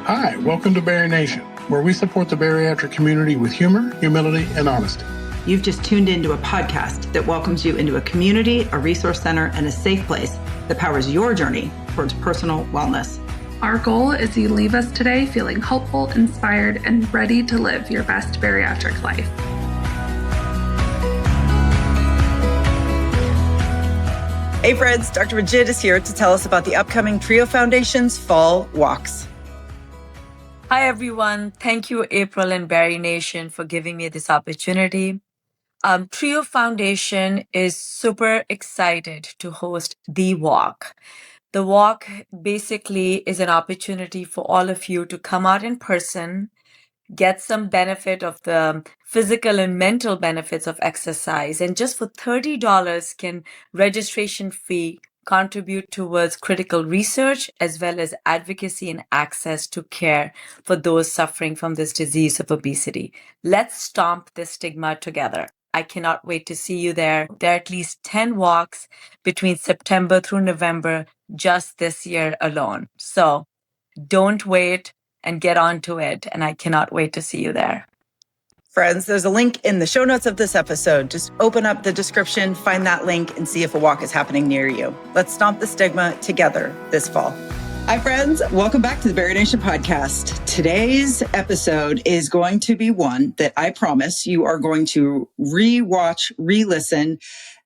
Hi, welcome to BariNation, where we support the bariatric community with humor, humility, and honesty. You've just tuned into a podcast that welcomes you into a community, a resource center, and a safe place that powers your journey towards personal wellness. Our goal is you leave us today feeling hopeful, inspired, and ready to live your best bariatric life. Hey friends, Dr. Majid is here to tell us about the upcoming TREO Foundation's Fall Walks. Hi everyone, thank you April and BariNation for giving me this opportunity. TREO Foundation is super excited to host The Walk. The Walk basically is an opportunity for all of you to come out in person, get some benefit of the physical and mental benefits of exercise, and just for $30 can registration fee contribute towards critical research as well as advocacy and access to care for those suffering from this disease of obesity. Let's stomp this stigma together. I cannot wait to see you there. There are at least 10 walks between September through November just this year alone. So don't wait and get onto it. And I cannot wait to see you there. Friends, there's a link in the show notes of this episode. Just open up the description, find that link, and see if a walk is happening near you. Let's stomp the stigma together this fall. Hi, friends. Welcome back to the BariNation podcast. Today's episode is going to be one that I promise you are going to re-watch, re-listen,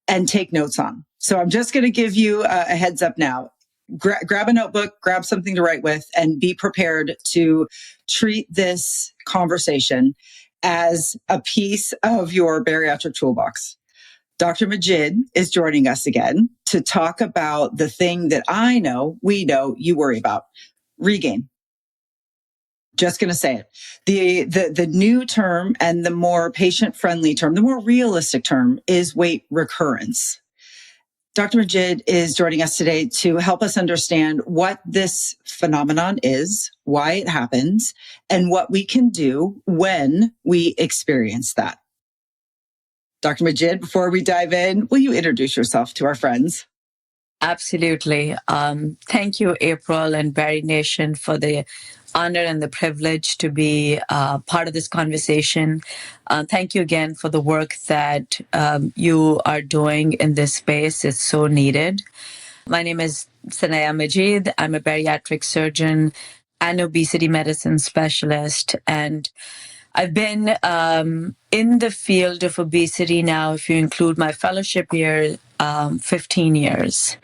and take notes on. So I'm just going to give you a heads up now. Grab a notebook, grab something to write with, and be prepared to treat this conversation as a piece of your bariatric toolbox. Dr. Majid is joining us again to talk about the thing that I know, we know you worry about, regain. Just going to say it. The new term and the more patient-friendly term, the more realistic term is weight recurrence. Dr. Majid is joining us today to help us understand what this phenomenon is, why it happens, and what we can do when we experience that. Dr. Majid, before we dive in, will you introduce yourself to our friends? Absolutely. Thank you, April and BariNation, for the honor and the privilege to be part of this conversation. Thank you again for the work that you are doing in this space. It's so needed. My name is Saniea Majid. I'm a bariatric surgeon and obesity medicine specialist. And I've been in the field of obesity now, if you include my fellowship year, 15 years.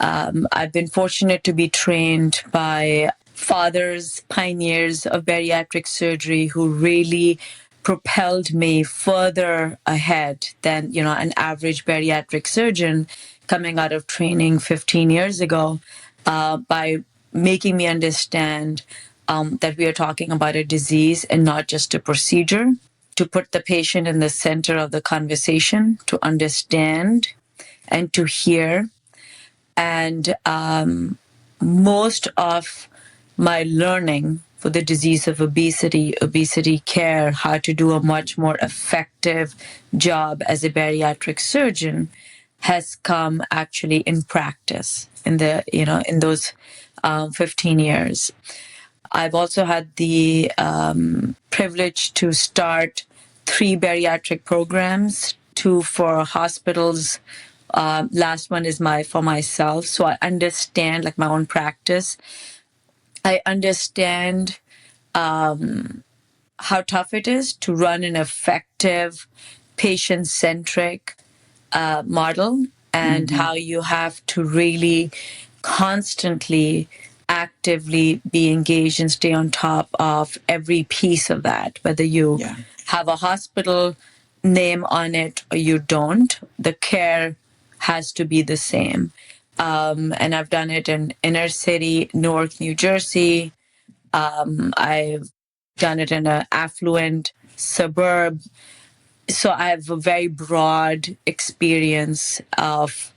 I've been fortunate to be trained by fathers, pioneers of bariatric surgery who really propelled me further ahead than, an average bariatric surgeon coming out of training 15 years ago, by making me understand that we are talking about a disease and not just a procedure, to put the patient in the center of the conversation, to understand and to hear. And most of my learning for the disease of obesity care, how to do a much more effective job as a bariatric surgeon has come actually in practice in those 15 years. I've also had the privilege to start 3 bariatric programs, 2 for hospitals. Last one is for myself. So I understand, like my own practice, I understand how tough it is to run an effective, patient-centric model, and how you have to really constantly, actively be engaged and stay on top of every piece of that, whether you have a hospital name on it or you don't. The care has to be the same. And I've done it in inner city, Newark, New Jersey. I've done it in an affluent suburb. So I have a very broad experience of,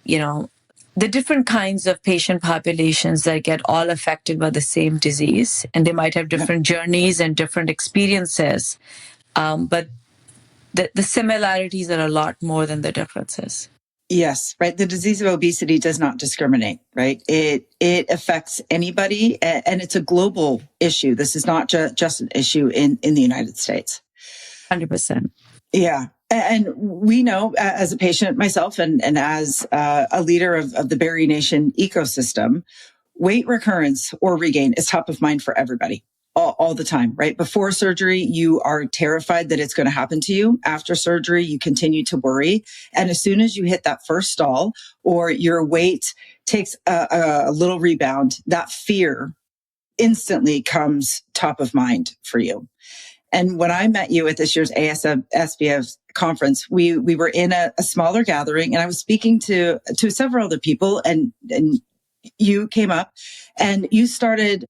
the different kinds of patient populations that get all affected by the same disease. And they might have different journeys and different experiences. But the similarities are a lot more than the differences. Yes, right. The disease of obesity does not discriminate, right? It affects anybody, and it's a global issue. This is not just an issue in the United States. 100%. Yeah. And we know, as a patient myself and as a leader of the BariNation ecosystem, weight recurrence or regain is top of mind for everybody all the time, right? Before surgery, you are terrified that it's going to happen to you. After surgery, you continue to worry. And as soon as you hit that first stall or your weight takes a little rebound, that fear instantly comes top of mind for you. And when I met you at this year's ASBF conference, we were in a smaller gathering, and I was speaking to several other people, and you came up and you started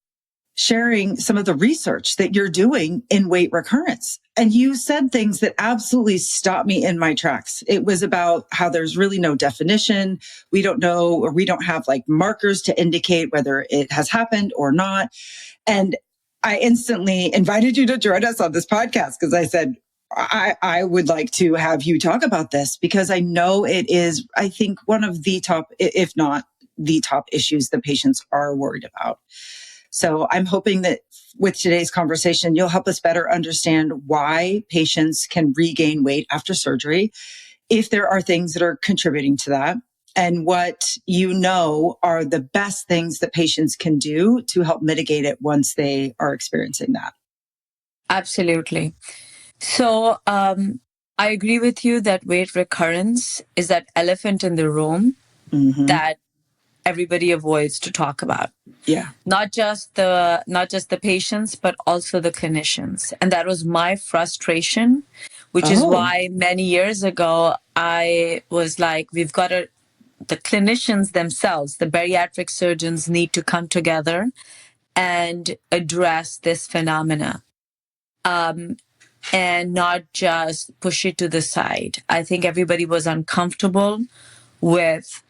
sharing some of the research that you're doing in weight recurrence. And you said things that absolutely stopped me in my tracks. It was about how there's really no definition. We don't know, or we don't have like markers to indicate whether it has happened or not. And I instantly invited you to join us on this podcast because I said, I would like to have you talk about this because I know it is, I think, one of the top, if not the top issues that patients are worried about. So I'm hoping that with today's conversation, you'll help us better understand why patients can regain weight after surgery, if there are things that are contributing to that, and what you know are the best things that patients can do to help mitigate it once they are experiencing that. Absolutely. So I agree with you that weight recurrence is that elephant in the room that everybody avoids to talk about. Yeah. Not just the patients, but also the clinicians. And that was my frustration, which is why many years ago, I was like, the clinicians themselves, the bariatric surgeons need to come together and address this phenomena. And not just push it to the side. I think everybody was uncomfortable with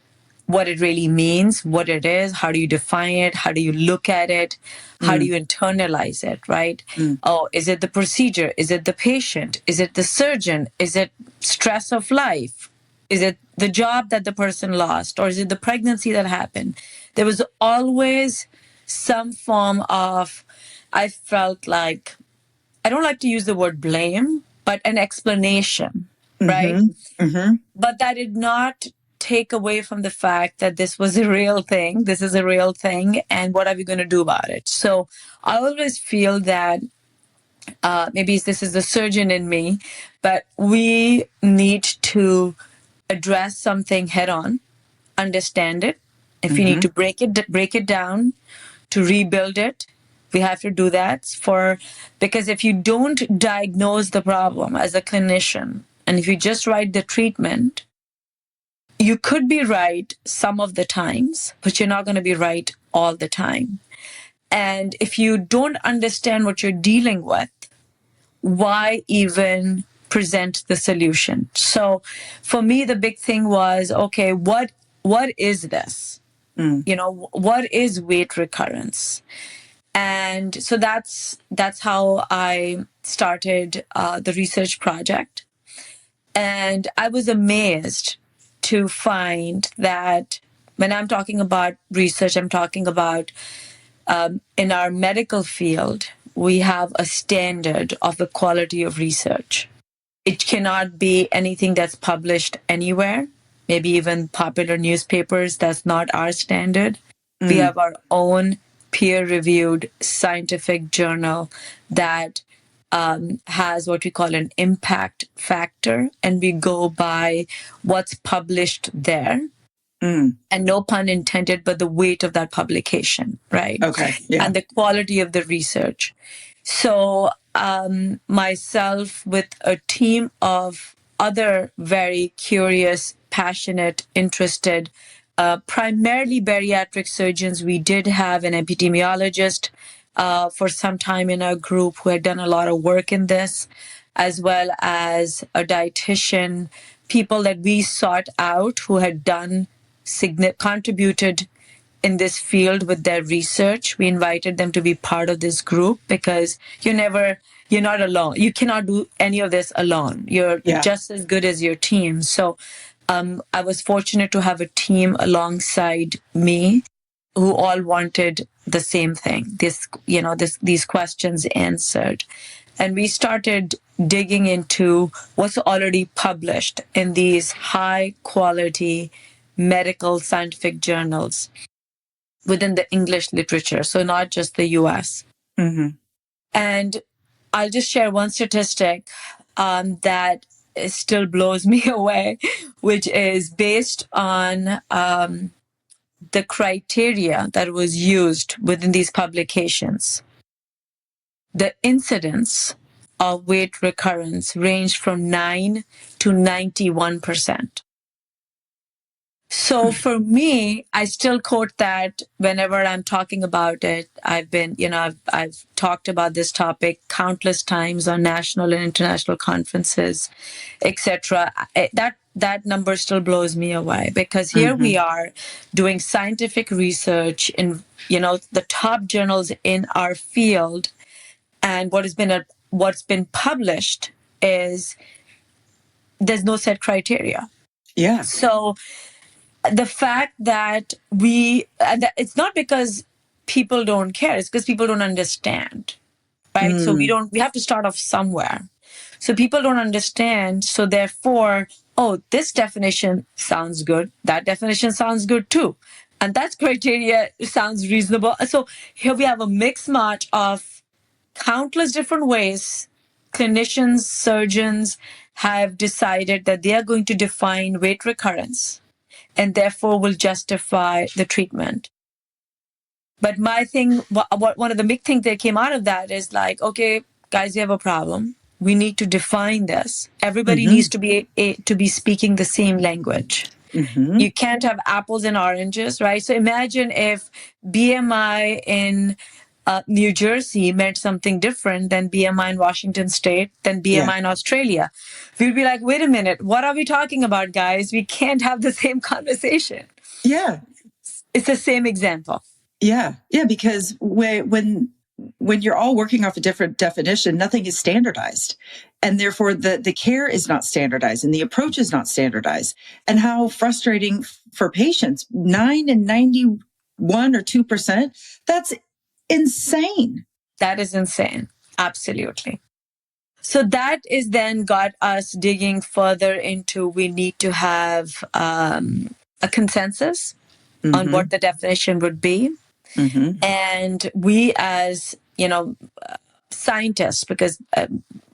what it really means, what it is, how do you define it, how do you look at it, how do you internalize it, right? Oh, is it the procedure? Is it the patient? Is it the surgeon? Is it stress of life? Is it the job that the person lost? Or is it the pregnancy that happened? There was always some form of, I felt like, I don't like to use the word blame, but an explanation, right? But that did not take away from the fact that this was a real thing. This is a real thing. And what are we going to do about it? So I always feel that maybe this is the surgeon in me, but we need to address something head on, understand it. If you need to break it down to rebuild it, we have to do that because if you don't diagnose the problem as a clinician, and if you just write the treatment, you could be right some of the times, but you're not going to be right all the time. And if you don't understand what you're dealing with, why even present the solution? So for me, the big thing was, okay, what is this? What is weight recurrence? And so that's how I started the research project. And I was amazed to find that when I'm talking about research, I'm talking about in our medical field, we have a standard of the quality of research. It cannot be anything that's published anywhere, maybe even popular newspapers. That's not our standard. We have our own peer-reviewed scientific journal that has what we call an impact factor, and we go by what's published there. And no pun intended, but the weight of that publication, right? Okay. Yeah. And the quality of the research. So myself with a team of other very curious, passionate, interested, primarily bariatric surgeons. We did have an epidemiologist for some time in our group who had done a lot of work in this, as well as a dietitian, people that we sought out who had contributed in this field with their research. We invited them to be part of this group because you're not alone. You cannot do any of this alone. You're just as good as your team. So I was fortunate to have a team alongside me who all wanted the same thing. These questions answered. And we started digging into what's already published in these high quality medical scientific journals within the English literature. So not just the US. Mm-hmm. And I'll just share one statistic that still blows me away, which is based on the criteria that was used within these publications. The incidence of weight recurrence ranged from 9 to 91%. So for me, I still quote that whenever I'm talking about it. I've talked about this topic countless times on national and international conferences, etc. That number still blows me away, because here we are doing scientific research in, the top journals in our field, and what's been published is there's no set criteria. Yeah. So the fact that it's not because people don't care, it's because people don't understand, right? So we have to start off somewhere. So people don't understand. So therefore, this definition sounds good. That definition sounds good too. And that criteria sounds reasonable. So here we have a mixed match of countless different ways clinicians, surgeons have decided that they are going to define weight recurrence and therefore will justify the treatment. But my thing, one of the big things that came out of that is like, okay, guys, you have a problem. We need to define this. Everybody needs to be speaking the same language. You can't have apples and oranges, right? So imagine if BMI in New Jersey meant something different than BMI in Washington State, than BMI in Australia. We'd be like, wait a minute, what are we talking about, guys? We can't have the same conversation. Yeah. It's the same example. Yeah. Yeah. Because when you're all working off a different definition, nothing is standardized. And therefore the care is not standardized and the approach is not standardized. And how frustrating for patients, 9 and 91 or 2%, that's insane. That is insane. Absolutely. So that is then got us digging further into, we need to have a consensus on what the definition would be. And we as, scientists, because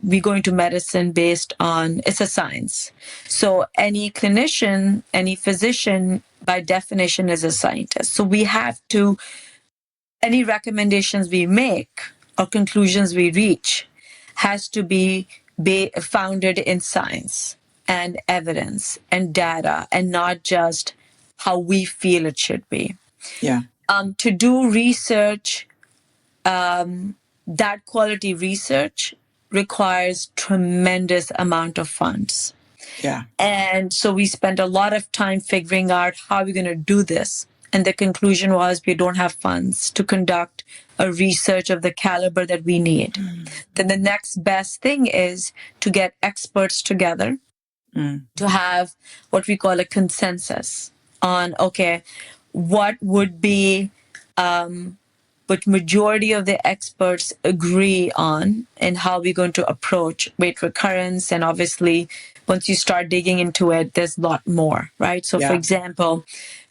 we go into medicine based on, it's a science. So any clinician, any physician by definition is a scientist. So we have to, any recommendations we make or conclusions we reach has to be founded in science and evidence and data, and not just how we feel it should be. Yeah. To do research, that quality research requires tremendous amount of funds. Yeah. And so we spent a lot of time figuring out how we're going to do this. And the conclusion was we don't have funds to conduct a research of the caliber that we need. Then the next best thing is to get experts together to have what we call a consensus on, okay, what would be, what majority of the experts agree on, and how we're going to approach weight recurrence. And obviously, once you start digging into it, there's a lot more, right? So for example,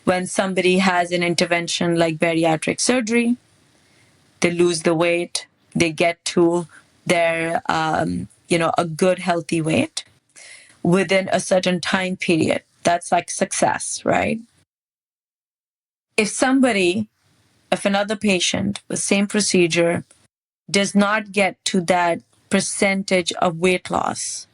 when somebody has an intervention like bariatric surgery, they lose the weight, they get to their, a good healthy weight within a certain time period. That's like success, right? If another patient with same procedure does not get to that percentage of weight loss,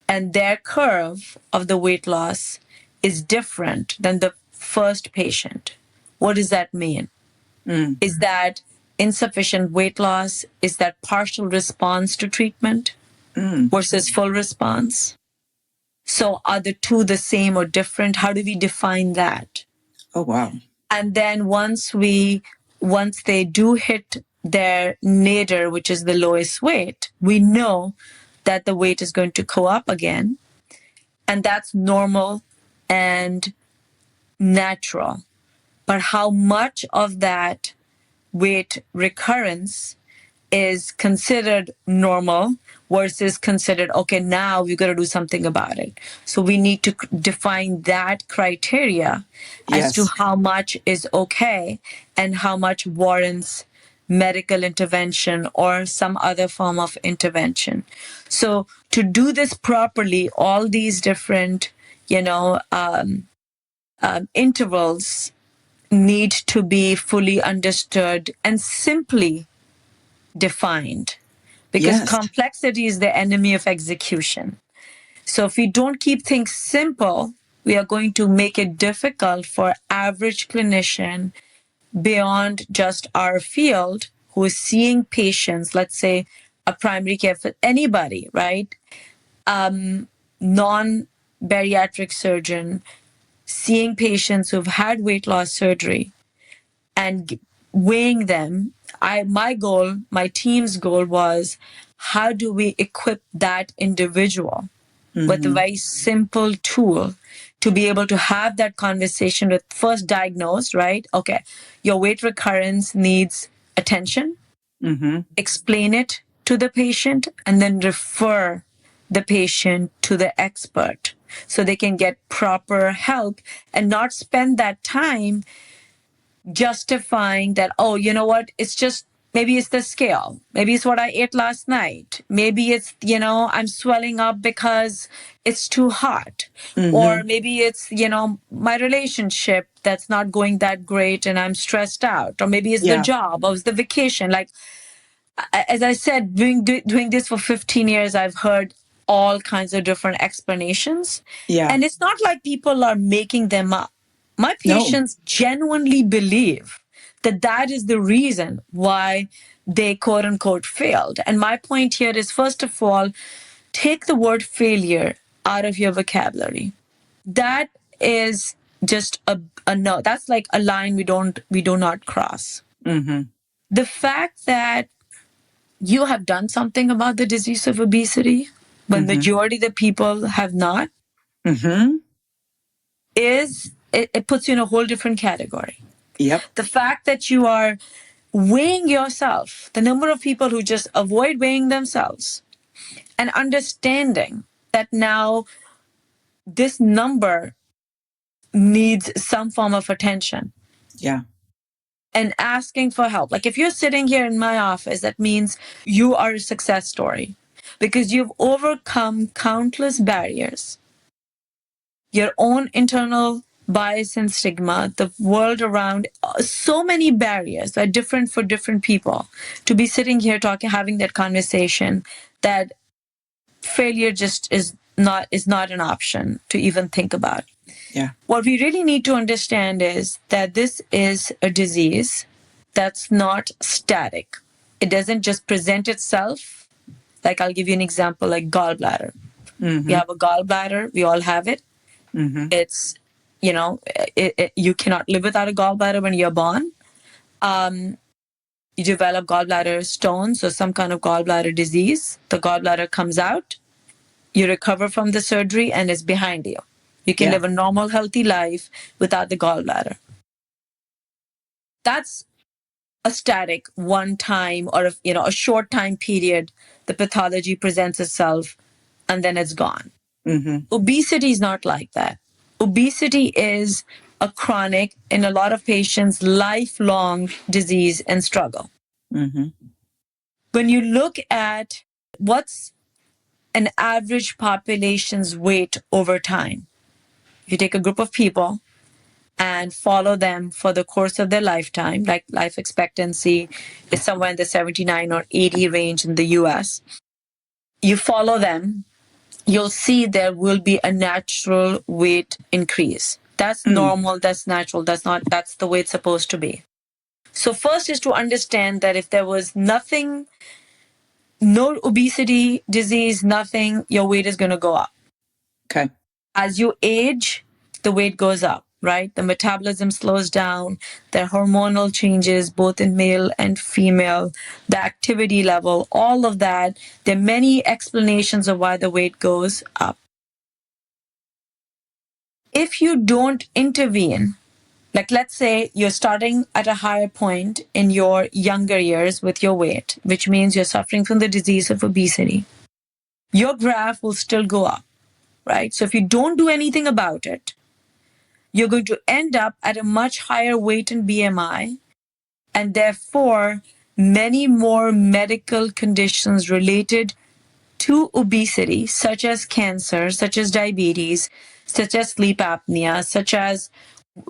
and their curve of the weight loss is different than the first patient, what does that mean? Is that insufficient weight loss? Is that partial response to treatment versus full response? So are the two the same or different? How do we define that? Oh, wow. And then once they do hit their nadir, which is the lowest weight, we know that the weight is going to go up again. And that's normal and natural. But how much of that weight recurrence is considered normal versus considered, okay, now we've got to do something about it. So we need to define that criteria as to how much is okay and how much warrants medical intervention or some other form of intervention. So to do this properly, all these different, intervals need to be fully understood and simply defined, because complexity is the enemy of execution. So if we don't keep things simple, we are going to make it difficult for average clinician beyond just our field who is seeing patients, let's say a primary care for anybody, right? Non-bariatric surgeon seeing patients who've had weight loss surgery and weighing them. My team's goal was, how do we equip that individual with a very simple tool to be able to have that conversation with, first diagnose, right? Okay, your weight recurrence needs attention, explain it to the patient, and then refer the patient to the expert so they can get proper help and not spend that time justifying that, oh, you know what, it's just, maybe it's the scale. Maybe it's what I ate last night. Maybe it's, I'm swelling up because it's too hot. Or maybe it's, my relationship that's not going that great and I'm stressed out. Or maybe it's the job or it's the vacation. Like, as I said, doing this for 15 years, I've heard all kinds of different explanations. And it's not like people are making them up. My patients genuinely believe that that is the reason why they quote unquote failed. And my point here is, first of all, take the word failure out of your vocabulary. That is just a no. That's like a line we do not cross. The fact that you have done something about the disease of obesity, when majority of the people have not, it puts you in a whole different category. The fact that you are weighing yourself, the number of people who just avoid weighing themselves, and understanding that now this number needs some form of attention. And asking for help. Like, if you're sitting here in my office, that means you are a success story because you've overcome countless barriers, your own internal bias and stigma, the world around, so many barriers that are different for different people. To be sitting here talking, having that conversation, that failure just is not an option to even think about. What we really need to understand is that this is a disease that's not static. It doesn't just present itself. Like, I'll give you an example, like gallbladder. You have a gallbladder, we all have it. It's, you cannot live without a gallbladder when you're born. You develop gallbladder stones or some kind of gallbladder disease. The gallbladder comes out. You recover from the surgery and it's behind you. You can live a normal, healthy life without the gallbladder. That's a static one time or, a short time period. The pathology presents itself and then it's gone. Obesity is not like that. Obesity is a chronic, in a lot of patients, lifelong disease and struggle. When you look at what's an average population's weight over time, if you take a group of people and follow them for the course of their lifetime, like life expectancy is somewhere in the 79 or 80 range in the US, you follow them, you'll see there will be a natural weight increase. That's normal, that's natural, that's the way it's supposed to be. So first is to understand that if there was nothing, no obesity, disease, nothing, your weight is going to go up. As you age, the weight goes up, right? The metabolism slows down, the hormonal changes, both in male and female, the activity level, all of that. There are many explanations of why the weight goes up. If you don't intervene, like let's say you're starting at a higher point in your younger years with your weight, which means you're suffering from the disease of obesity, your graph will still go up, right? So if you don't do anything about it, you're going to end up at a much higher weight in BMI, and therefore many more medical conditions related to obesity, such as cancer, such as diabetes, such as sleep apnea, such as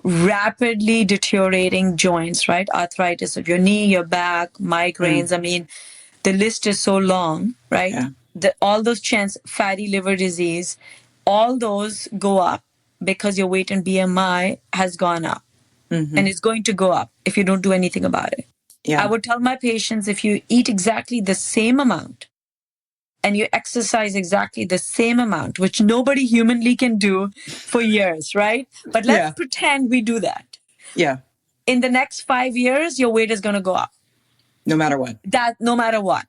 rapidly deteriorating joints, right? Arthritis of your knee, your back, migraines. I mean, the list is so long, right? Yeah. All those fatty liver disease, all those go up because your weight in BMI has gone up. And it's going to go up if you don't do anything about it. Yeah. I would tell my patients, if you eat exactly the same amount and you exercise exactly the same amount, which nobody humanly can do for years, right? But let's pretend we do that. Yeah. In the next 5 years, your weight is going to go up. No matter what. No matter what.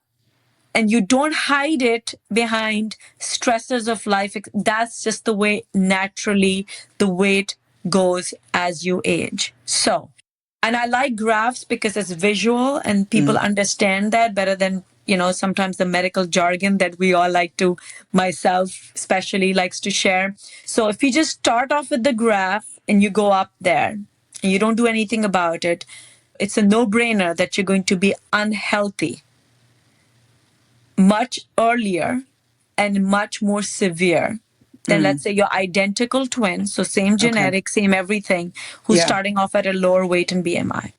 And you don't hide it behind stressors of life. That's just the way naturally the weight goes as you age. So, and I like graphs because it's visual and people understand that better than, sometimes the medical jargon that we all like to, myself especially, likes to share. So if you just start off with the graph and you go up there and you don't do anything about it, it's a no-brainer that you're going to be unhealthy much earlier and much more severe than, let's say, your identical twin, so same genetics, same everything, who's starting off at a lower weight in BMI.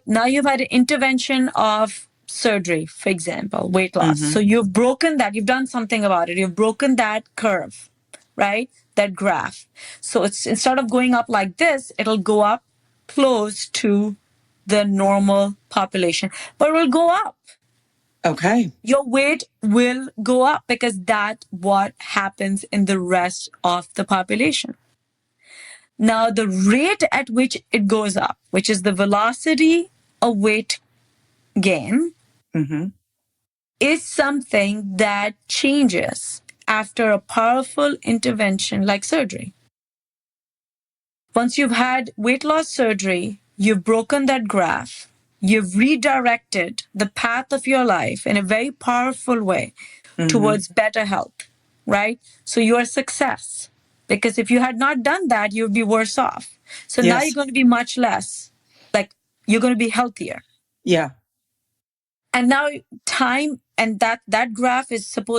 Now you've had an intervention of surgery, for example, weight loss. So you've broken that, you've done something about it, you've broken that curve, right? That graph. So it's, instead of going up like this, it'll go up close to the normal population, but it will go up. Okay. Your weight will go up because that's what happens in the rest of the population. Now, the rate at which it goes up, which is the velocity of weight gain, is something that changes after a powerful intervention like surgery. Once you've had weight loss surgery, you've broken that graph. You've redirected the path of your life in a very powerful way towards better health, right? So you're a success. Because if you had not done that, you'd be worse off. So now you're going to be much less, you're going to be healthier. Yeah. And now time and that graph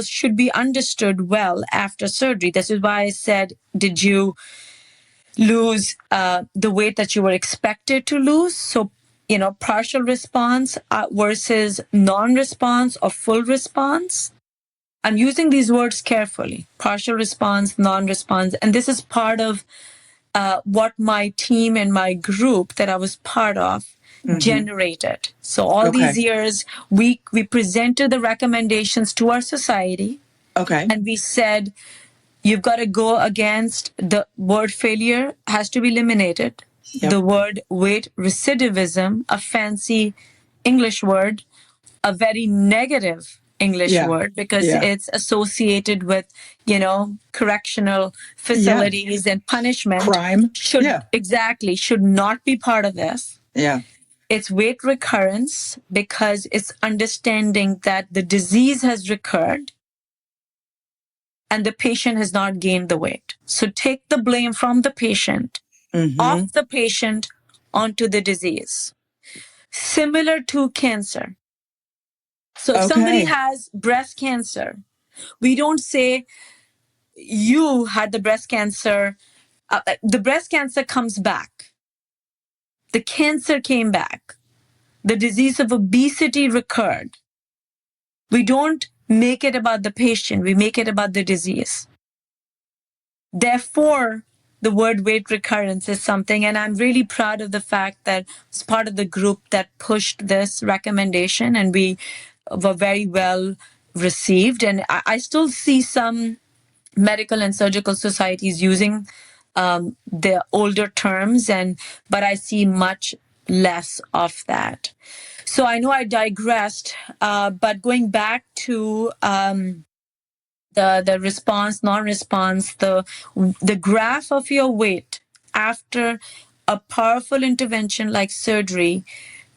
should be understood well after surgery. This is why I said, did you lose the weight that you were expected to lose? So, partial response versus non-response or full response. I'm using these words carefully: partial response, non-response. And this is part of what my team and my group that I was part of generated. So all these years, we presented the recommendations to our society. Okay. And we said, you've got to go against the word failure has to be eliminated. Yep. The word weight recidivism, a fancy English word, a very negative English word because it's associated with, correctional facilities and punishment. Crime. Should not be part of this. Yeah. It's weight recurrence because it's understanding that the disease has recurred and the patient has not gained the weight. So take the blame from the patient, off the patient, onto the disease. Similar to cancer. So if somebody has breast cancer, we don't say, you had the breast cancer. The breast cancer comes back. The cancer came back. The disease of obesity recurred. We don't make it about the patient. We make it about the disease. Therefore, the word weight recurrence is something, and I'm really proud of the fact that it's part of the group that pushed this recommendation, and we were very well received. And I still see some medical and surgical societies using the older terms, but I see much less of that. So I know I digressed, but going back to the response, non-response, the graph of your weight after a powerful intervention like surgery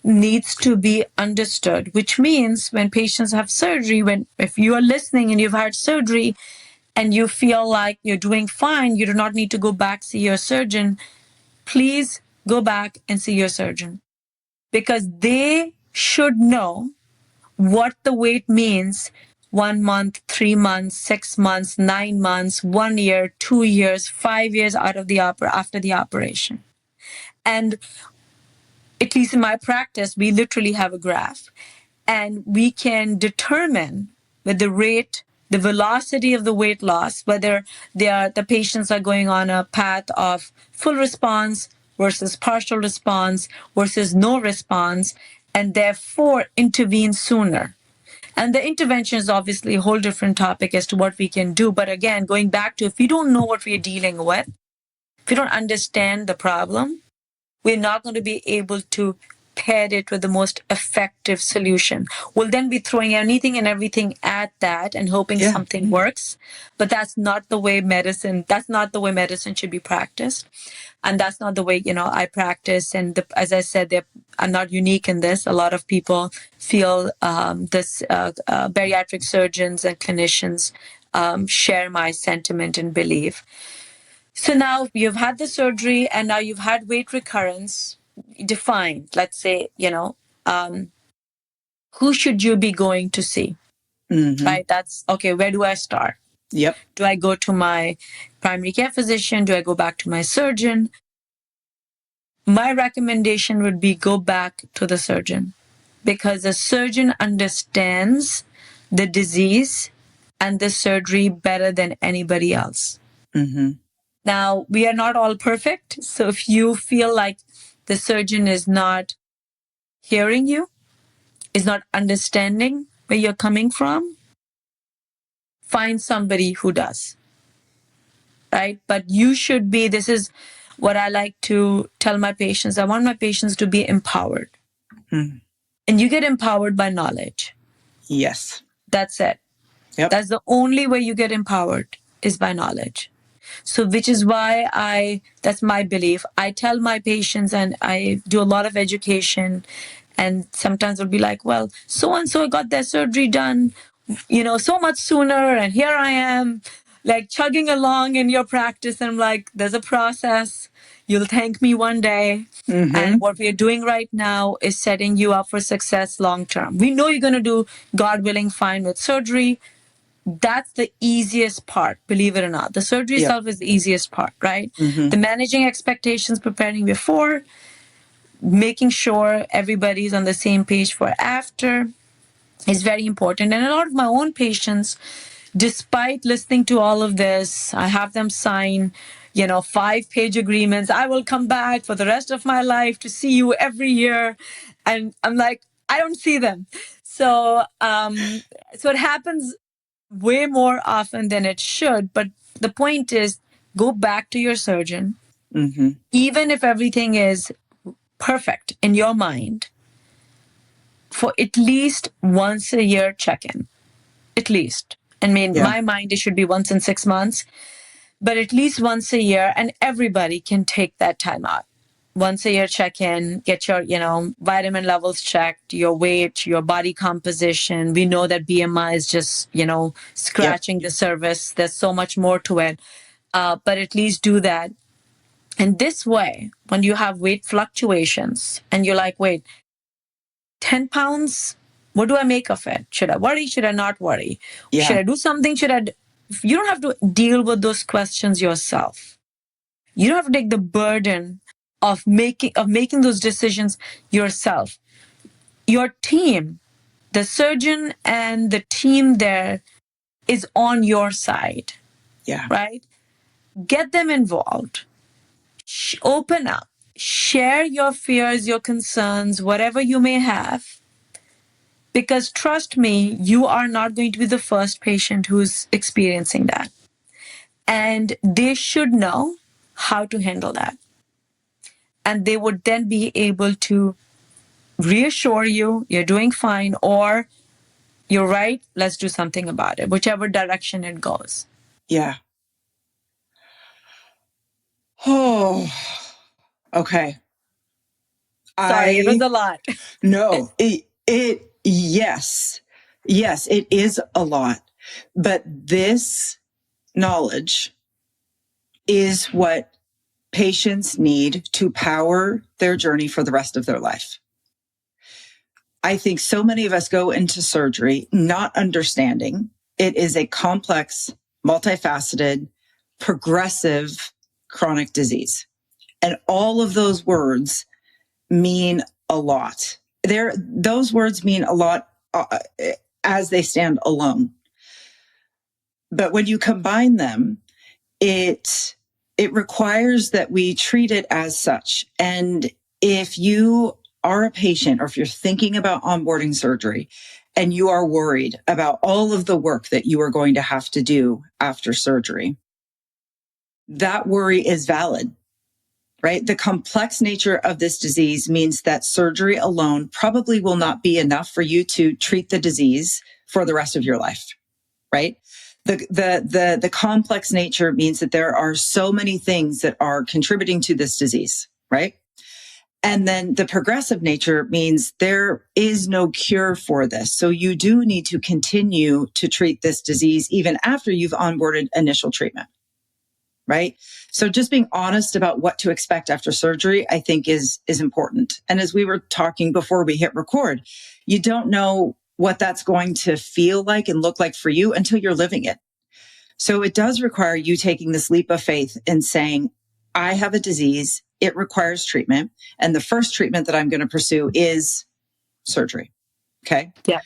needs to be understood, which means when patients have surgery, if you are listening and you've had surgery and you feel like you're doing fine, you do not need to go back see your surgeon. Please go back and see your surgeon, because they should know what the weight means 1 month, 3 months, 6 months, 9 months, 1 year, 2 years, 5 years after the operation. And at least in my practice, we literally have a graph, and we can determine with the rate, the velocity of the weight loss, whether the patients are going on a path of full response versus partial response versus no response, and therefore intervene sooner. And the intervention is obviously a whole different topic as to what we can do. But again, going back to, if we don't know what we're dealing with, if we don't understand the problem, we're not going to be able to pair it with the most effective solution. We'll then be throwing anything and everything at that and hoping something works. But that's not the way medicine should be practiced. And that's not the way, I practice. And as I said, I'm not unique in this. A lot of people feel bariatric surgeons and clinicians share my sentiment and belief. So now you've had the surgery and now you've had weight recurrence defined. Let's say, who should you be going to see? Mm-hmm. Right? That's okay. Where do I start? Yep. Do I go to my primary care physician? Do I go back to my surgeon? My recommendation would be go back to the surgeon, because the surgeon understands the disease and the surgery better than anybody else. Mm-hmm. Now, we are not all perfect. So if you feel like the surgeon is not hearing you, is not understanding where you're coming from, find somebody who does. Right? But you should be, this is what I like to tell my patients. I want my patients to be empowered. Mm. And you get empowered by knowledge. Yes. That's it. Yep. That's the only way you get empowered, is by knowledge. So which is why that's my belief. I tell my patients, and I do a lot of education, and sometimes they'll be like, well, so-and-so got their surgery done, so much sooner. And here I am like chugging along in your practice. And I'm like, there's a process. You'll thank me one day. Mm-hmm. And what we're doing right now is setting you up for success long-term. We know you're going to do, God willing, fine with surgery. That's the easiest part, believe it or not. The surgery itself is the easiest part, right? Mm-hmm. The managing expectations, preparing before, making sure everybody's on the same page for after is very important. And a lot of my own patients, despite listening to all of this, I have them sign, 5-page agreements. I will come back for the rest of my life to see you every year. And I'm like, I don't see them. So it happens way more often than it should. But the point is, go back to your surgeon. Mm-hmm. Even if everything is perfect in your mind, for at least once a year check-in. At least. I mean, my mind, it should be once in 6 months, but at least once a year, and everybody can take that time out. Once a year check-in, get your, vitamin levels checked, your weight, your body composition. We know that BMI is just, scratching the surface. There's so much more to it. But at least do that. And this way, when you have weight fluctuations and you're like, wait, 10 pounds, what do I make of it? Should I worry? Should I not worry? Yeah. Should I do something? You don't have to deal with those questions yourself. You don't have to take the burden of making those decisions yourself. Your team, the surgeon and the team there, is on your side. Yeah. Right? Get them involved. Open up. Share your fears, your concerns, whatever you may have. Because trust me, you are not going to be the first patient who's experiencing that. And they should know how to handle that. And they would then be able to reassure you, you're doing fine, or you're right, let's do something about it, whichever direction it goes. Yeah. Oh, okay. Sorry, it was a lot. No, yes, it is a lot. But this knowledge is what patients need to power their journey for the rest of their life. I think so many of us go into surgery not understanding it is a complex, multifaceted, progressive chronic disease. And all of those words mean a lot. Those words mean a lot as they stand alone. But when you combine them, it requires that we treat it as such. And if you are a patient or if you're thinking about onboarding surgery and you are worried about all of the work that you are going to have to do after surgery, that worry is valid, right? The complex nature of this disease means that surgery alone probably will not be enough for you to treat the disease for the rest of your life, right? The complex nature means that there are so many things that are contributing to this disease, right? And then the progressive nature means there is no cure for this. So you do need to continue to treat this disease even after you've onboarded initial treatment, right? So just being honest about what to expect after surgery, I think is important. And as we were talking before we hit record, you don't know what that's going to feel like and look like for you until you're living it. So it does require you taking this leap of faith and saying, I have a disease, it requires treatment. And the first treatment that I'm going to pursue is surgery. Okay. Yeah.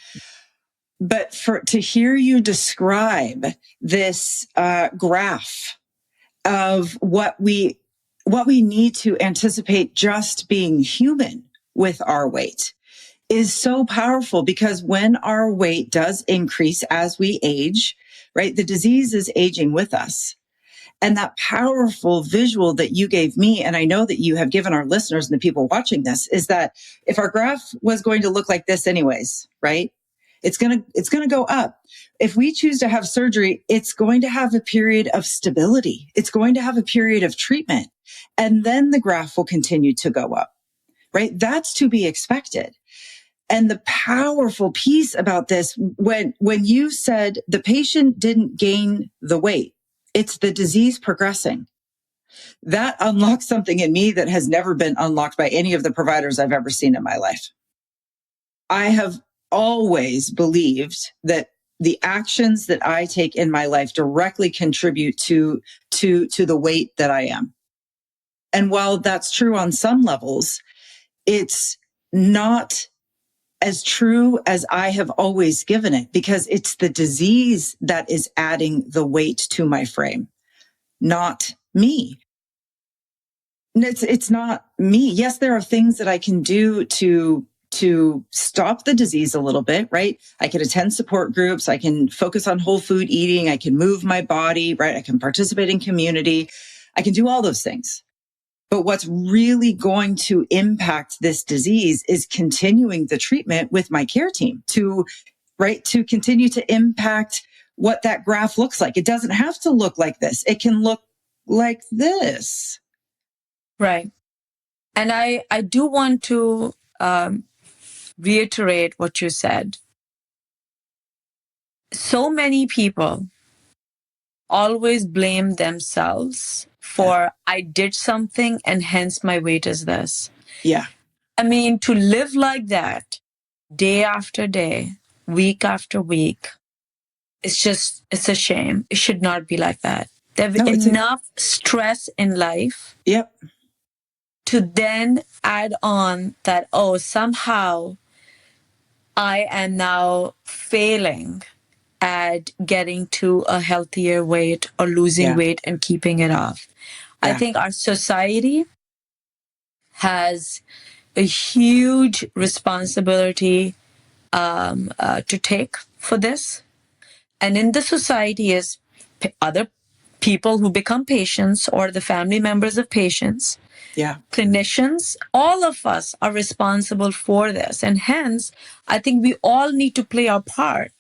But to hear you describe this graph of what we need to anticipate just being human with our weight is so powerful, because when our weight does increase as we age, right, the disease is aging with us. And that powerful visual that you gave me, and I know that you have given our listeners and the people watching this, is that if our graph was going to look like this anyways, right, it's going to go up. If we choose to have surgery, it's going to have a period of stability. It's going to have a period of treatment. And then the graph will continue to go up, right? That's to be expected. And the powerful piece about this, when you said the patient didn't gain the weight, it's the disease progressing. That unlocks something in me that has never been unlocked by any of the providers I've ever seen in my life. I have always believed that the actions that I take in my life directly contribute to the weight that I am. And while that's true on some levels, it's not as true as I have always given it, because it's the disease that is adding the weight to my frame, not me. It's not me. Yes, there are things that I can do to stop the disease a little bit, right? I can attend support groups. I can focus on whole food eating. I can move my body, right? I can participate in community. I can do all those things. But what's really going to impact this disease is continuing the treatment with my care team to continue to impact what that graph looks like. It doesn't have to look like this. It can look like this. Right. And I do want to reiterate what you said. So many people always blame themselves for I did something and hence my weight is this. Yeah. I mean, to live like that day after day, week after week, it's a shame. It should not be like that. There's enough stress in life. Yep. To then add on that, somehow I am now failing at getting to a healthier weight or losing weight and keeping it off. Yeah. I think our society has a huge responsibility to take for this. And in the society is other people who become patients or the family members of patients. Yeah. Clinicians, all of us are responsible for this. And hence, I think we all need to play our part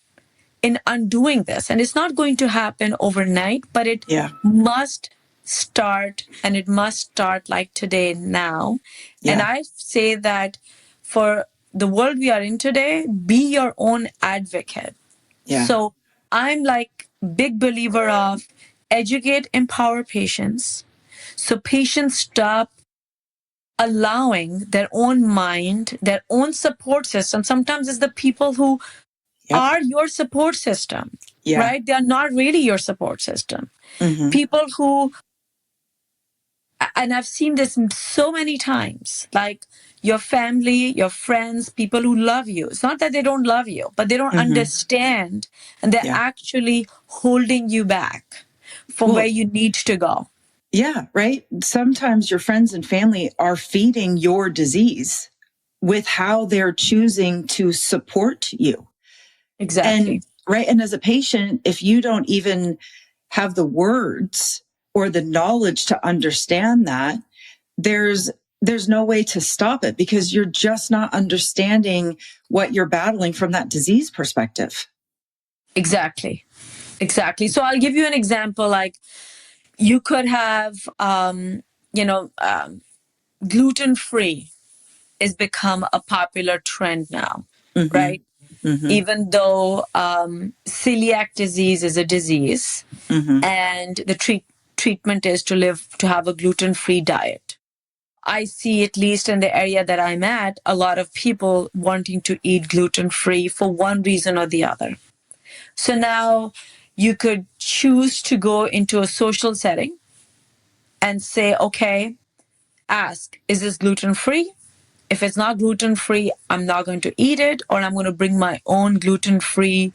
in undoing this. And it's not going to happen overnight, but it must start, and it must start like today, now. Yeah. And I say that for the world we are in today, be your own advocate. Yeah. So I'm like big believer of educate, empower patients. So patients stop allowing their own mind, their own support system. Sometimes it's the people who are your support system, right? They are not really your support system. People who, and I've seen this so many times, like your family, your friends, people who love you. It's not that they don't love you, but they don't understand, and they're actually holding you back from where you need to go. Yeah, right. Sometimes your friends and family are feeding your disease with how they're choosing to support you. Exactly. And as a patient, if you don't even have the words or the knowledge to understand that, there's no way to stop it, because you're just not understanding what you're battling from that disease perspective. Exactly. So I'll give you an example. Like, you could have, gluten-free has become a popular trend now, right? Even though celiac disease is a disease, and the treatment is to have a gluten-free diet. I see, at least in the area that I'm at, a lot of people wanting to eat gluten-free for one reason or the other. So now you could choose to go into a social setting and say, okay, ask, is this gluten-free? If it's not gluten-free, I'm not going to eat it, or I'm going to bring my own gluten-free,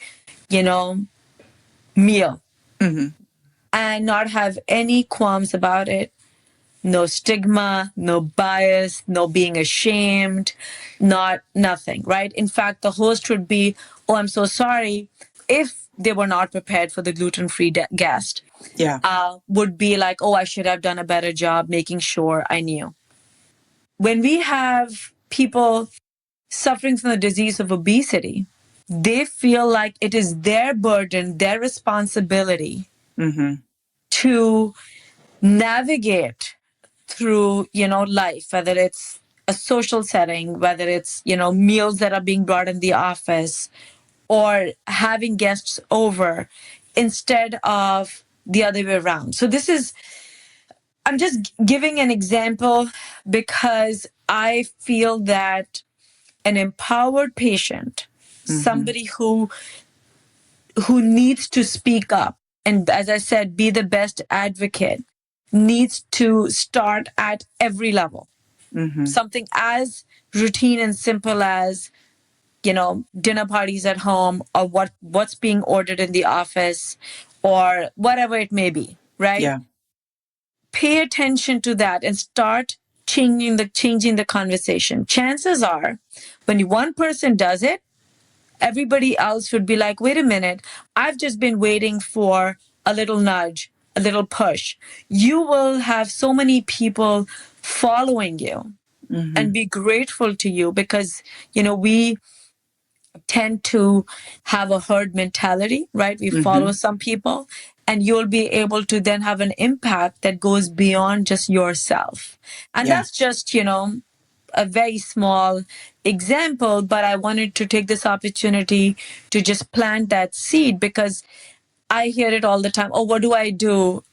meal, and not have any qualms about it. No stigma, no bias, no being ashamed, nothing, right? In fact, the host would be, oh, I'm so sorry, if they were not prepared for the gluten-free guest. Would be like, oh, I should have done a better job making sure I knew. When we have people suffering from the disease of obesity, they feel like it is their burden, their responsibility to navigate through, life, whether it's a social setting, whether it's, meals that are being brought in the office, or having guests over, instead of the other way around. So I'm just giving an example because I feel that an empowered patient, somebody who needs to speak up, and as I said, be the best advocate, needs to start at every level. Something as routine and simple as, dinner parties at home, or what's being ordered in the office, or whatever it may be, right? Yeah. Pay attention to that and start changing the conversation. Chances are, when one person does it, everybody else would be like, wait a minute, I've just been waiting for a little nudge, a little push. You will have so many people following you and be grateful to you, because, we tend to have a herd mentality, right? We follow some people, and you'll be able to then have an impact that goes beyond just yourself. And that's just, a very small example, but I wanted to take this opportunity to just plant that seed, because I hear it all the time. Oh, what do?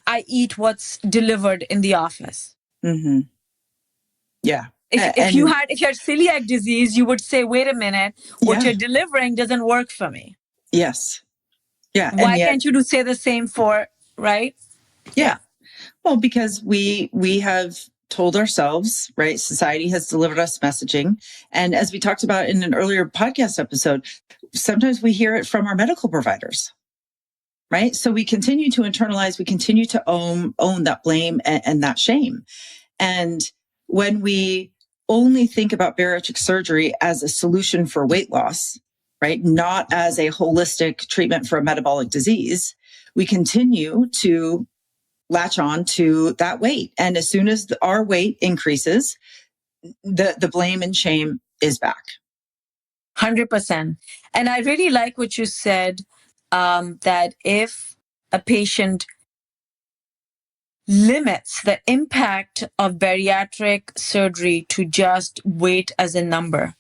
I eat what's delivered in the office. Yeah. If you had celiac disease, you would say, wait a minute, what you're delivering doesn't work for me. Yes. Yeah. Why can't you say the same for, right? Yeah. Well, because we have told ourselves, right? Society has delivered us messaging. And as we talked about in an earlier podcast episode, sometimes we hear it from our medical providers, right? So we continue to internalize, we continue to own that blame and that shame. And when we only think about bariatric surgery as a solution for weight loss, right? Not as a holistic treatment for a metabolic disease, we continue to latch on to that weight. And as soon as our weight increases, the blame and shame is back. 100%. And I really like what you said that if a patient limits the impact of bariatric surgery to just weight as a number,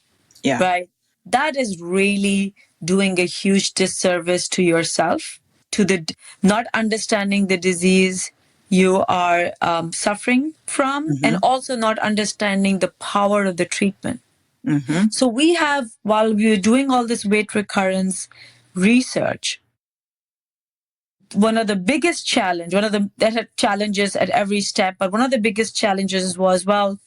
right? That is really doing a huge disservice to yourself, to the not understanding the disease you are suffering from, and also not understanding the power of the treatment. So we have, while we were doing all this weight recurrence research, one of the biggest challenges at every step, but one of the biggest challenges was, well,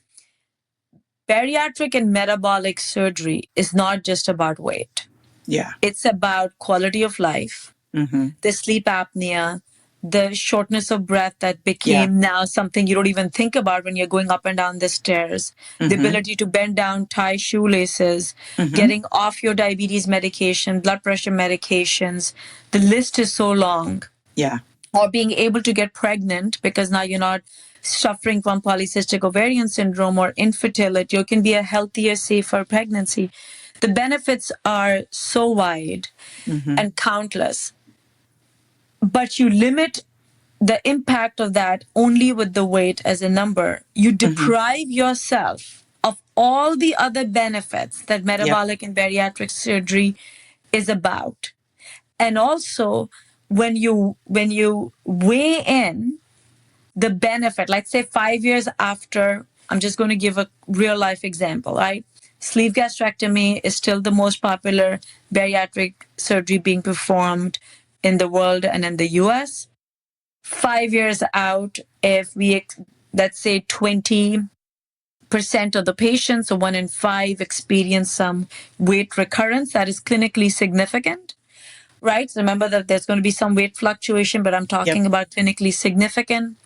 bariatric and metabolic surgery is not just about weight. Yeah. It's about quality of life, the sleep apnea, the shortness of breath that became now something you don't even think about when you're going up and down the stairs, the ability to bend down, tie shoelaces, getting off your diabetes medication, blood pressure medications. The list is so long. Yeah. Or being able to get pregnant because now you're not suffering from polycystic ovarian syndrome or infertility. You can be a healthier, safer pregnancy. The benefits are so wide and countless. But you limit the impact of that only with the weight as a number. You deprive yourself of all the other benefits that metabolic and bariatric surgery is about. And also, when you weigh in the benefit, let's say 5 years after, I'm just going to give a real life example, right? Sleeve gastrectomy is still the most popular bariatric surgery being performed in the world and in the US. 5 years out, if we, let's say 20% of the patients, so 1 in 5, experience some weight recurrence that is clinically significant, right? So remember that there's going to be some weight fluctuation, but I'm talking about clinically significant.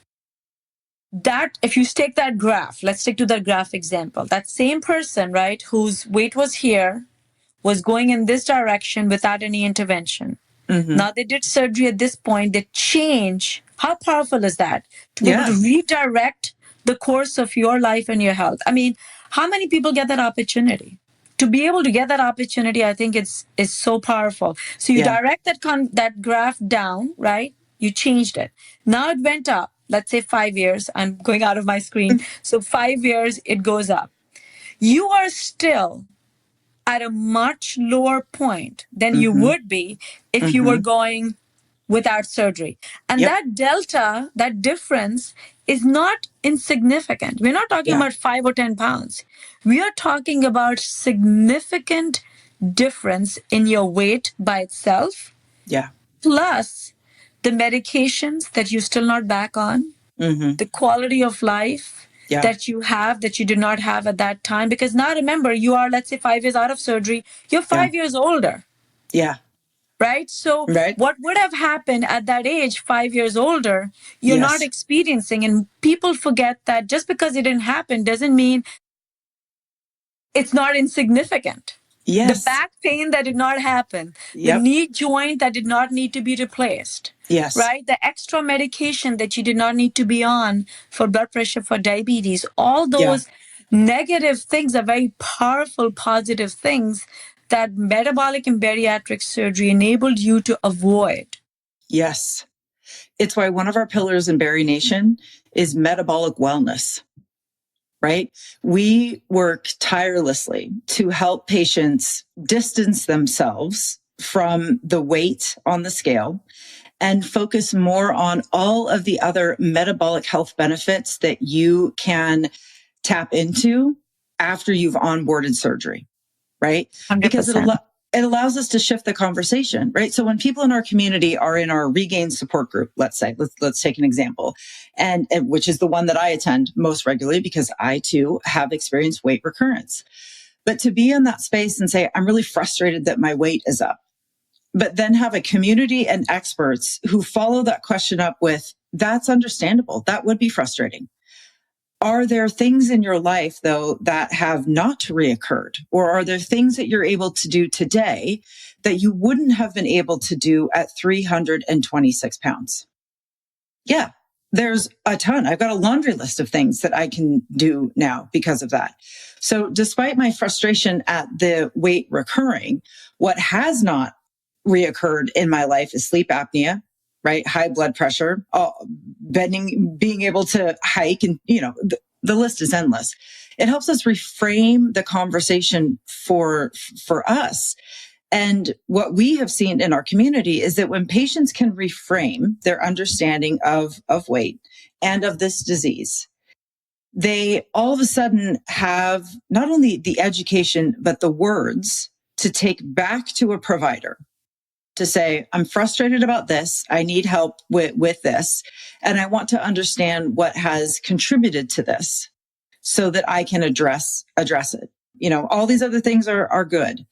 That, if you take that graph, let's stick to the graph example, that same person, right, whose weight was here, was going in this direction without any intervention. Now they did surgery at this point, they change. How powerful is that? To be able to redirect the course of your life and your health. I mean, how many people get that opportunity? To be able to get that opportunity, I think is so powerful. So you direct that graph down, right? You changed it. Now it went up. Let's say 5 years. I'm going out of my screen. So 5 years, it goes up. You are still at a much lower point than you would be if you were going without surgery. And that delta, that difference is not insignificant. We're not talking about 5 or 10 pounds. We are talking about significant difference in your weight by itself. Plus the medications that you're still not back on, the quality of life that you have that you did not have at that time. Because now remember, you are, let's say 5 years out of surgery, you're 5 years older. Right? So what would have happened at that age, 5 years older, you're not experiencing. And people forget that just because it didn't happen doesn't mean it's not insignificant. The back pain that did not happen, the knee joint that did not need to be replaced, right? The extra medication that you did not need to be on for blood pressure, for diabetes, all those negative things are very powerful, positive things that metabolic and bariatric surgery enabled you to avoid. It's why one of our pillars in BariNation is metabolic wellness. Right? We work tirelessly to help patients distance themselves from the weight on the scale and focus more on all of the other metabolic health benefits that you can tap into after you've onboarded surgery, right? 100%. Because it allows us to shift the conversation, right? So when people in our community are in our Regain support group, let's say, let's take an example, and which is the one that I attend most regularly because I too have experienced weight recurrence. But to be in that space and say, I'm really frustrated that my weight is up, but then have a community and experts who follow that question up with, that's understandable. That would be frustrating. Are there things in your life, though, that have not reoccurred? Or are there things that you're able to do today that you wouldn't have been able to do at 326 pounds? Yeah, there's a ton. I've got a laundry list of things that I can do now because of that. So despite my frustration at the weight recurring, what has not reoccurred in my life is sleep apnea, right? High blood pressure, bending, being able to hike, and the list is endless. It helps us reframe the conversation for us. And what we have seen in our community is that when patients can reframe their understanding of weight and of this disease, they all of a sudden have not only the education, but the words to take back to a provider to say, I'm frustrated about this. I need help with this. And I want to understand what has contributed to this so that I can address it. All these other things are good,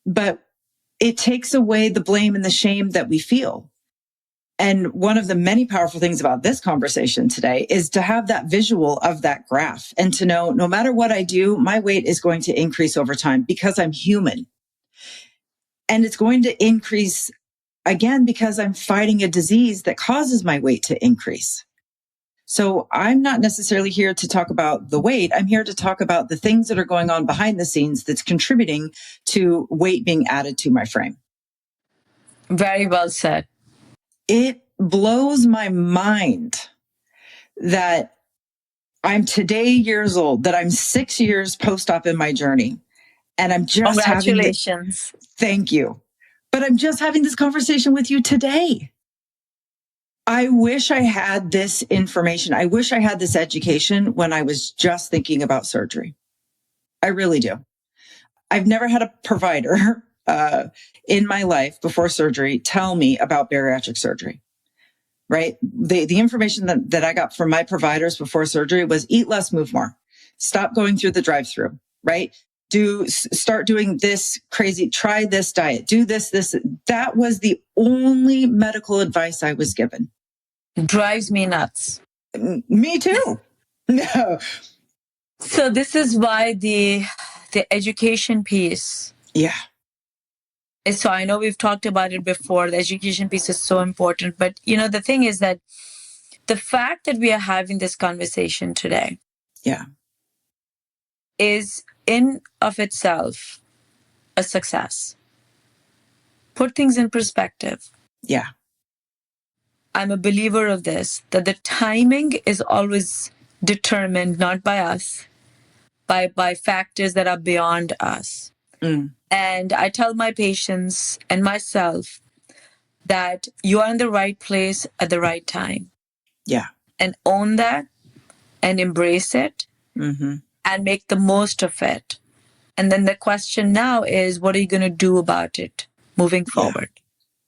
but it takes away the blame and the shame that we feel. And one of the many powerful things about this conversation today is to have that visual of that graph and to know no matter what I do, my weight is going to increase over time because I'm human. And it's going to increase again because I'm fighting a disease that causes my weight to increase. So I'm not necessarily here to talk about the weight. I'm here to talk about the things that are going on behind the scenes that's contributing to weight being added to my frame. Very well said. It blows my mind that I'm today years old, that I'm 6 years post-op in my journey. And I'm just Congratulations. Thank you. But I'm just having this conversation with you today. I wish I had this information. I wish I had this education when I was just thinking about surgery. I really do. I've never had a provider in my life before surgery tell me about bariatric surgery, right? The information that I got from my providers before surgery was eat less, move more. Stop going through the drive-through, right? Start doing this crazy, try this diet, do this. That was the only medical advice I was given. It drives me nuts. Me too. No. So this is why the education piece. Yeah. So I know we've talked about it before. The education piece is so important. But, the thing is that the fact that we are having this conversation today is in of itself a success. Put things in perspective. Yeah. I'm a believer of this, that the timing is always determined not by us, by factors that are beyond us. Mm. And I tell my patients and myself that you are in the right place at the right time. Yeah. And own that and embrace it and make the most of it. And then the question now is, what are you going to do about it moving forward?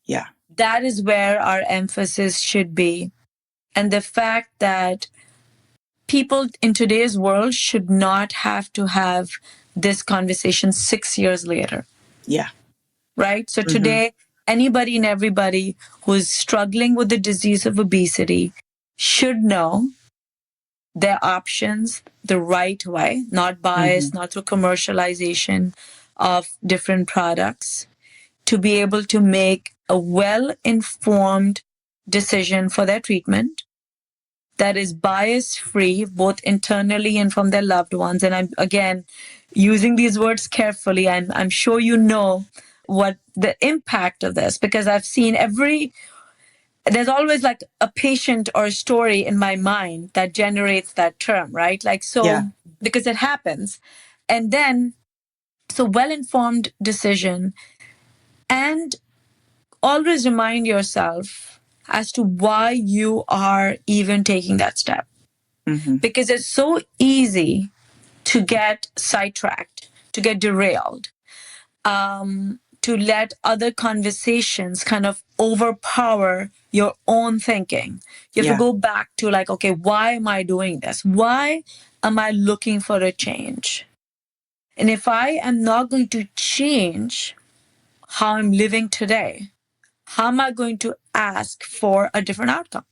Yeah. That is where our emphasis should be. And the fact that people in today's world should not have to have this conversation 6 years later. Yeah. Right? So today, anybody and everybody who's struggling with the disease of obesity should know their options the right way, not biased, not through commercialization of different products, to be able to make a well-informed decision for their treatment that is bias-free, both internally and from their loved ones. And I'm, again, using these words carefully. I'm sure you know what the impact of this, because I've seen there's always like a patient or a story in my mind that generates that term, right? Because it happens. And then, so well-informed decision, and always remind yourself as to why you are even taking that step. Because it's so easy to get sidetracked, to get derailed, to let other conversations kind of overpower your own thinking. You have to go back to okay, why am I doing this? Why am I looking for a change? And if I am not going to change how I'm living today, how am I going to ask for a different outcome?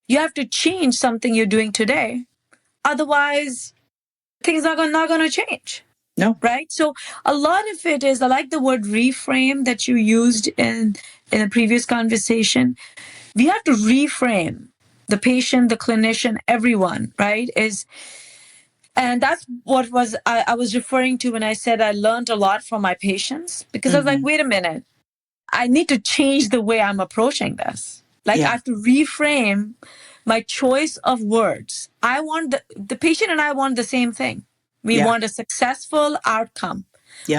You have to change something you're doing today. Otherwise, things are not going to change. No. Right? So a lot of it is, I like the word reframe that you used in a previous conversation. We have to reframe the patient, the clinician, everyone, right? And that's what I was referring to when I said I learned a lot from my patients, because I was like, wait a minute. I need to change the way I'm approaching this. Like I have to reframe my choice of words. I want the patient and I want the same thing. We want a successful outcome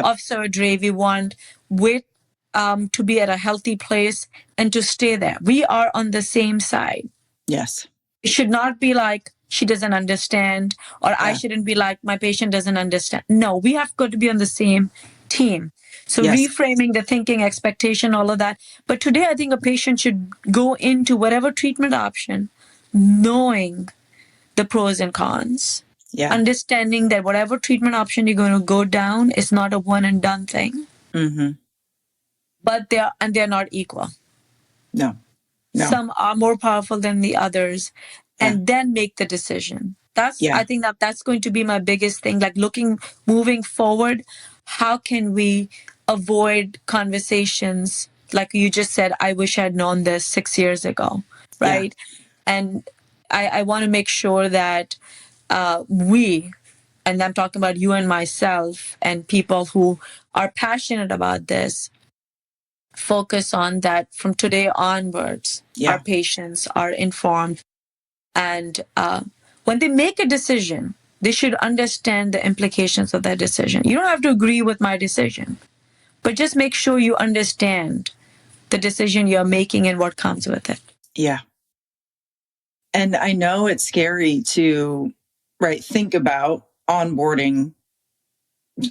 of surgery. We want weight to be at a healthy place and to stay there. We are on the same side. Yes. It should not be like she doesn't understand, or I shouldn't be like my patient doesn't understand. No, we have got to be on the same team. So reframing the thinking, expectation, all of that. But today, I think a patient should go into whatever treatment option, knowing the pros and cons, understanding that whatever treatment option you're going to go down is not a one and done thing. Mm-hmm. But they're not equal. No. Some are more powerful than the others, and then make the decision. I think that's going to be my biggest thing. Like moving forward, how can we avoid conversations like you just said, I wish I'd known this 6 years ago, right? Yeah. And I want to make sure that we, and I'm talking about you and myself and people who are passionate about this, focus on that from today onwards. Our patients are informed. And when they make a decision, they should understand the implications of that decision. You don't have to agree with my decision, but just make sure you understand the decision you're making and what comes with it. Yeah. And I know it's scary to, think about onboarding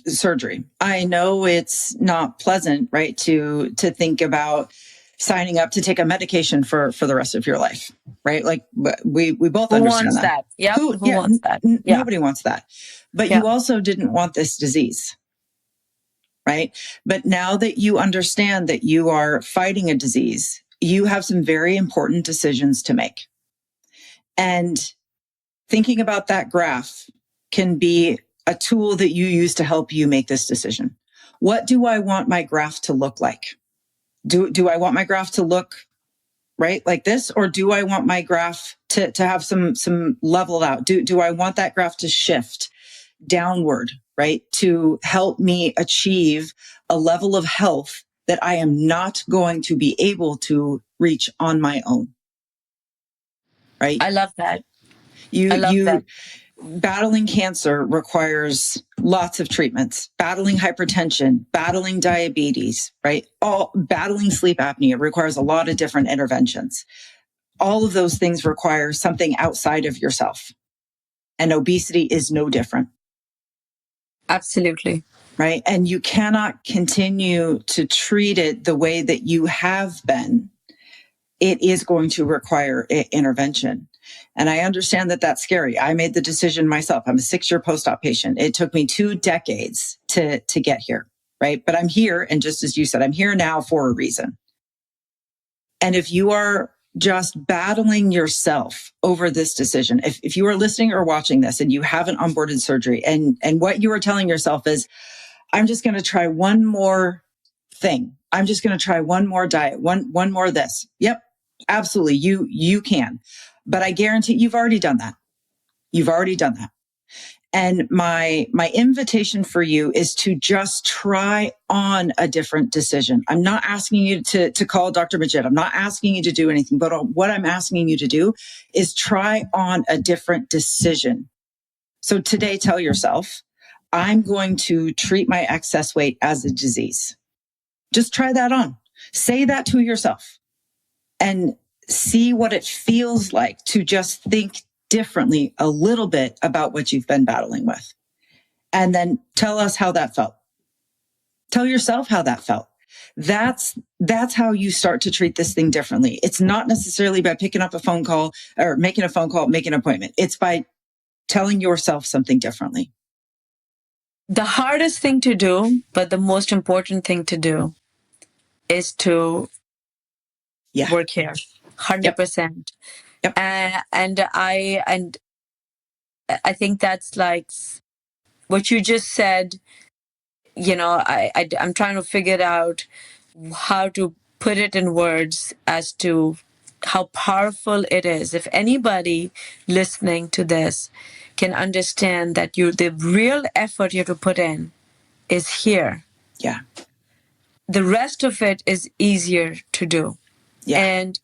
surgery. I know it's not pleasant, to think about signing up to take a medication for the rest of your life, right? Like we both understand that. Yeah. Who wants that? Nobody wants that. But you also didn't want this disease, right? But now that you understand that you are fighting a disease, you have some very important decisions to make. And thinking about that graph can be a tool that you use to help you make this decision. What do I want my graph to look like? Do I want my graph to look like this? Or do I want my graph to have some leveled out? Do I want that graph to shift downward, to help me achieve a level of health that I am not going to be able to reach on my own? Right? I love that. That. Battling cancer requires lots of treatments. Battling hypertension, battling diabetes, battling sleep apnea requires a lot of different interventions. All of those things require something outside of yourself. And obesity is no different. Absolutely. Right? And you cannot continue to treat it the way that you have been. It is going to require intervention. And I understand that that's scary. I made the decision myself. I'm a 6-year post-op patient. It took me 2 decades to get here, right? But I'm here. And just as you said, I'm here now for a reason. And if you are just battling yourself over this decision, if you are listening or watching this and you haven't onboarded surgery and what you are telling yourself is, I'm just going to try one more thing. I'm just going to try one more diet, one more this. Yep, absolutely. You can. But I guarantee you've already done that. You've already done that. And my invitation for you is to just try on a different decision. I'm not asking you to call Dr. Majid. I'm not asking you to do anything, but what I'm asking you to do is try on a different decision. So today, tell yourself, I'm going to treat my excess weight as a disease. Just try that on. Say that to yourself and see what it feels like to just think differently a little bit about what you've been battling with. And then tell us how that felt. Tell yourself how that felt. That's how you start to treat this thing differently. It's not necessarily by picking up a phone call or making a phone call, making an appointment. It's by telling yourself something differently. The hardest thing to do, but the most important thing to do is to work here. 100%. Yep. And I think that's like what you just said. I'm trying to figure out how to put it in words as to how powerful it is. If anybody listening to this can understand that the real effort you have to put in is here. Yeah. the rest of it is easier to do. Yeah. And,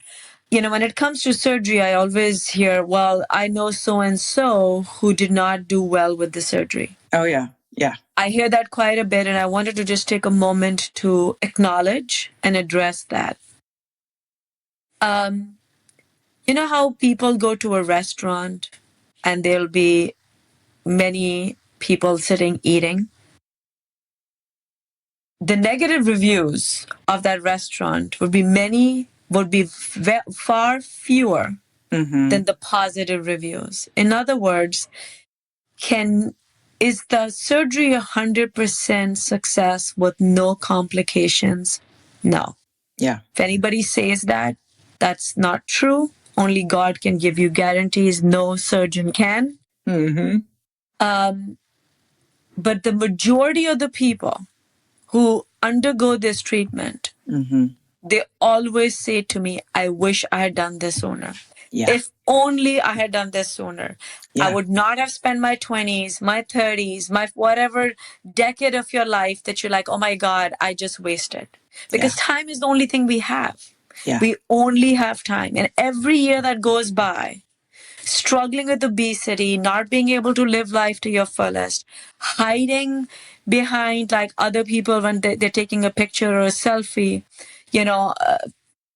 when it comes to surgery, I always hear, well, I know so-and-so who did not do well with the surgery. Oh, yeah. Yeah. I hear that quite a bit, and I wanted to just take a moment to acknowledge and address that. You know how people go to a restaurant and there'll be many people sitting eating? The negative reviews of that restaurant would be far fewer than the positive reviews. In other words, is the surgery 100% success with no complications? No. Yeah. If anybody says that, that's not true. Only God can give you guarantees. No surgeon can. But the majority of the people who undergo this treatment, they always say to me, I wish I had done this sooner. Yeah. If only I had done this sooner. Yeah. I would not have spent my 20s, my 30s, my whatever decade of your life that you're like, oh my God, I just wasted. Because time is the only thing we have. Yeah. We only have time. And every year that goes by, struggling with obesity, not being able to live life to your fullest, hiding behind like other people when they're taking a picture or a selfie,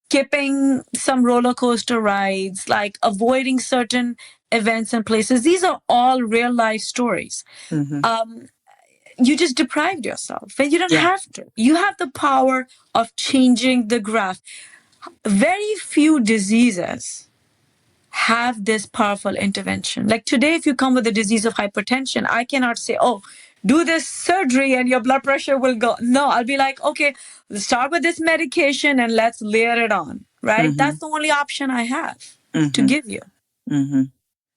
skipping some roller coaster rides, like avoiding certain events and places. These are all real life stories. You just deprived yourself, and you don't have to. You have the power of changing the graph. Very few diseases have this powerful intervention. Like today, if you come with a disease of hypertension, I cannot say, oh, do this surgery and your blood pressure will go. No, I'll be like, okay, let's start with this medication and let's layer it on, right? That's the only option I have to give you.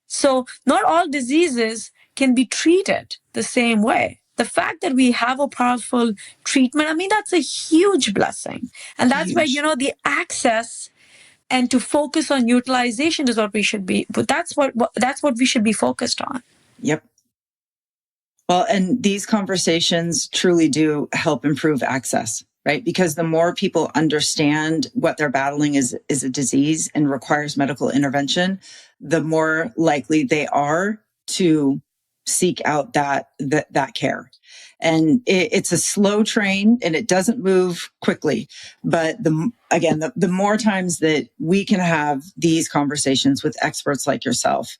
So not all diseases can be treated the same way. The fact that we have a powerful treatment, I mean, that's a huge blessing. And that's where, the access and to focus on utilization is what we should be. But that's what we should be focused on. Yep. Well, and these conversations truly do help improve access, right? Because the more people understand what they're battling is a disease and requires medical intervention, the more likely they are to seek out that care. And it's a slow train and it doesn't move quickly. But the more times that we can have these conversations with experts like yourself,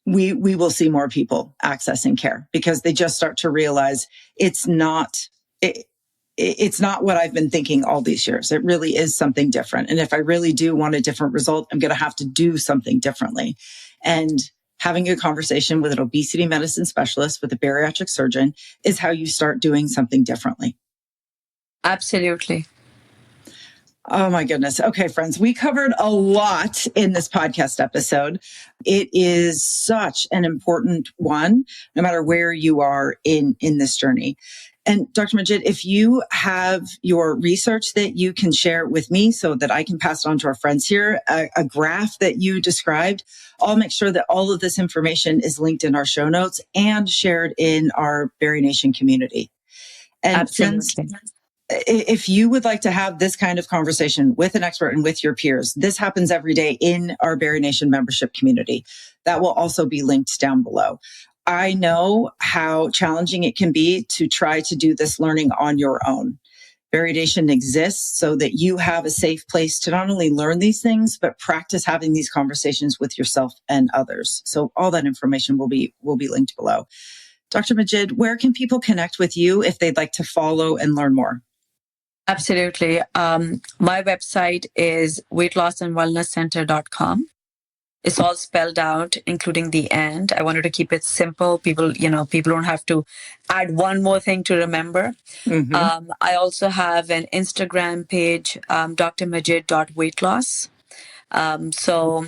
we will see more people accessing care because they just start to realize it's not what I've been thinking all these years. It really is something different. And if I really do want a different result, I'm going to have to do something differently. And having a conversation with an obesity medicine specialist, with a bariatric surgeon, is how you start doing something differently. Absolutely. Oh my goodness. Okay, friends, we covered a lot in this podcast episode. It is such an important one, no matter where you are in this journey. And Dr. Majid, if you have your research that you can share with me so that I can pass it on to our friends here, a graph that you described, I'll make sure that all of this information is linked in our show notes and shared in our BariNation community. And absolutely. Friends, if you would like to have this kind of conversation with an expert and with your peers, this happens every day in our BariNation membership community. That will also be linked down below. I know how challenging it can be to try to do this learning on your own. BariNation exists so that you have a safe place to not only learn these things, but practice having these conversations with yourself and others. So all that information will be linked below. Dr. Majid, where can people connect with you if they'd like to follow and learn more? Absolutely. My website is weightlossandwellnesscenter.com. It's all spelled out, including the and. I wanted to keep it simple. People don't have to add one more thing to remember. I also have an Instagram page, drmajid.weightloss. So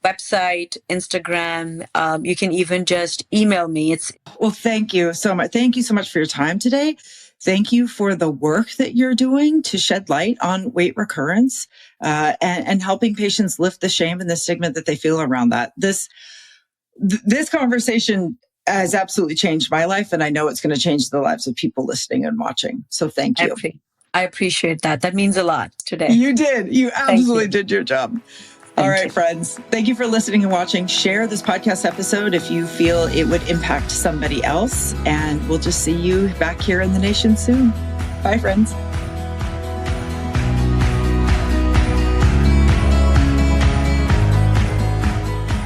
website, Instagram, you can even just email me. Well, thank you so much. Thank you so much for your time today. Thank you for the work that you're doing to shed light on weight recurrence and helping patients lift the shame and the stigma that they feel around that. This conversation has absolutely changed my life. And I know it's going to change the lives of people listening and watching. So thank you. I appreciate that. That means a lot today. You did. You absolutely did your job. All right, friends. Thank you for listening and watching. Share this podcast episode if you feel it would impact somebody else. And we'll just see you back here in the nation soon. Bye, friends.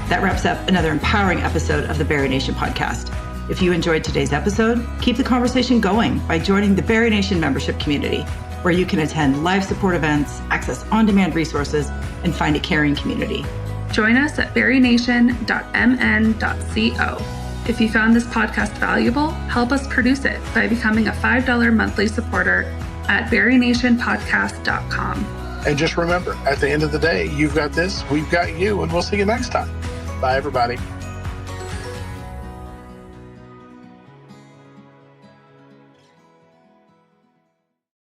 That wraps up another empowering episode of the BariNation podcast. If you enjoyed today's episode, keep the conversation going by joining the BariNation membership community, where you can attend live support events, access on-demand resources, and find a caring community. Join us at barination.mn.co. If you found this podcast valuable, help us produce it by becoming a $5 monthly supporter at barinationpodcast.com. And just remember, at the end of the day, you've got this, we've got you, and we'll see you next time. Bye, everybody.